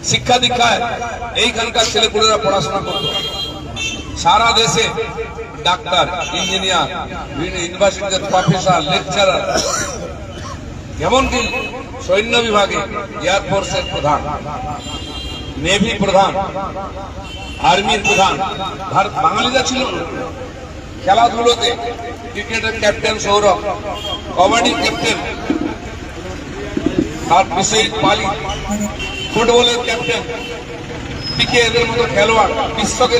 শিক্ষা দীক্ষায় এইখানকার ছেলেপুলেরা পড়াশোনা করত। সারা দেশে ডাক্তার, ইঞ্জিনিয়ার, বিভিন্ন ইউনিভার্সিটিতে প্রফেসর, লেকচারার, এমনকি সৈন্য বিভাগে এয়ারফোর্সের প্রধান, নেভি প্রধান, আর্মির প্রধান ভারত বাঙালিরা ছিল। খেলাধুলোতে ক্রিকেটের ক্যাপ্টেন সৌরভ, কবাডির ক্যাপ্টেন আর বিশ্বজিৎ পালি, ফুটবলের ক্যাপ্টেন পিকে, এদের মতো খেলোয়াড় বিশ্বজগে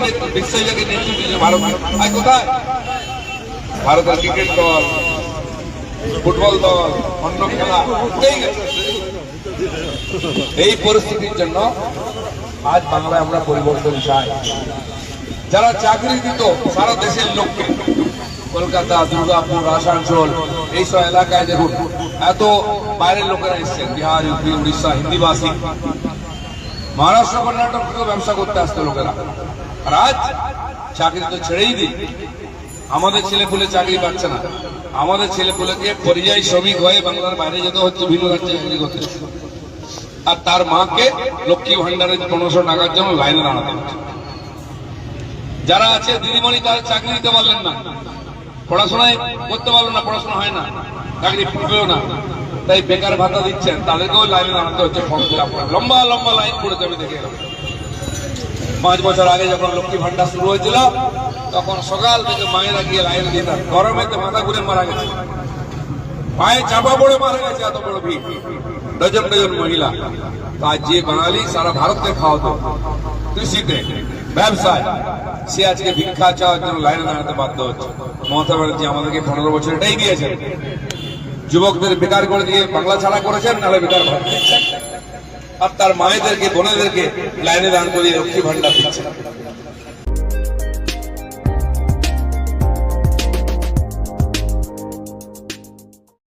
নেতৃত্ব দিয়েছে ভারত। আর কোথায় ভারতের ক্রিকেট দল, ফুটবল দল, অন্য খেলা উঠেই গেছে। এই পরিস্থিতির জন্য আজ বাংলায় আমরা পরিবর্তন চাই। যারা চাকরি দিত সারা দেশের লোককে, কলকাতা, দুর্গাপুর, আসানসোল, এইসব এলাকায় দেখুন এত বাইরের লোকেরা এসছেন, বিহার, ইউপি, উড়িষ্যা, হিন্দিভাষী, মহারাষ্ট্র, কর্ণাটক থেকে ব্যবসা করতে আসতো লোকেরা। আর আজ চাকরি তো ছেড়েই দিই, আমাদের ছেলেপুলে চাকরি পাচ্ছে না। আমাদের ছেলেপুলেকে পরিযায়ী শ্রমিক হয়ে বাংলার বাইরে যেতে হচ্ছে, ভিন্ন রাজ্যে চাকরি করতে। আর তার মাকে লক্ষ্মী ভান্ডারের 1500 টাকার জন্য লাইনে দাঁড়াতে হচ্ছে। যারা আছে দিদিমণি, তারা চাকরি দিতে পারলেন না, পড়াশোনায় করতে পারলো না, পড়াশোনা হয় না, চাকরি পেল না, তাই বেকার ভাতা দিচ্ছেন, তাদেরকেও লাইনে দাঁড়াতে হচ্ছে ফর্ম ফিল আপ করে। লম্বা লম্বা লাইন পড়েছে, আমি দেখে এলাম। 5 বছর আগে যখন লক্ষ্মী ভান্ডার শুরু হয়েছিল, তখন সকাল থেকে মায়েরা গিয়ে লাইনে দিতেন। গরমেতে মাথা ঘুরে মারা গেছে, পায়ে চাপা পড়ে মারা গেছে, এত বড় ভিড়, ডজন ডজন মহিলা। আজ যে বাঙালি সারা ভারতকে খাওয়াতো কৃষিতে, ব্যবসায়, সে আজকে ভিক্ষা চাওয়ার জন্য লাইনে দাঁড়াতে বাধ্য হচ্ছে। মমতা ব্যানার্জি আমাদেরকে 15 বছর এটাই দিয়েছেন, যুবকদের বেকার করে দিয়ে বাংলা ছাড়া করেছেন, নাহলে বেকার ভাত দিচ্ছেন। আর তার মায়েদেরকে, বোনেদেরকে লাইনে দাঁড় করিয়ে লক্ষ্মী ভান্ডার দিচ্ছেন।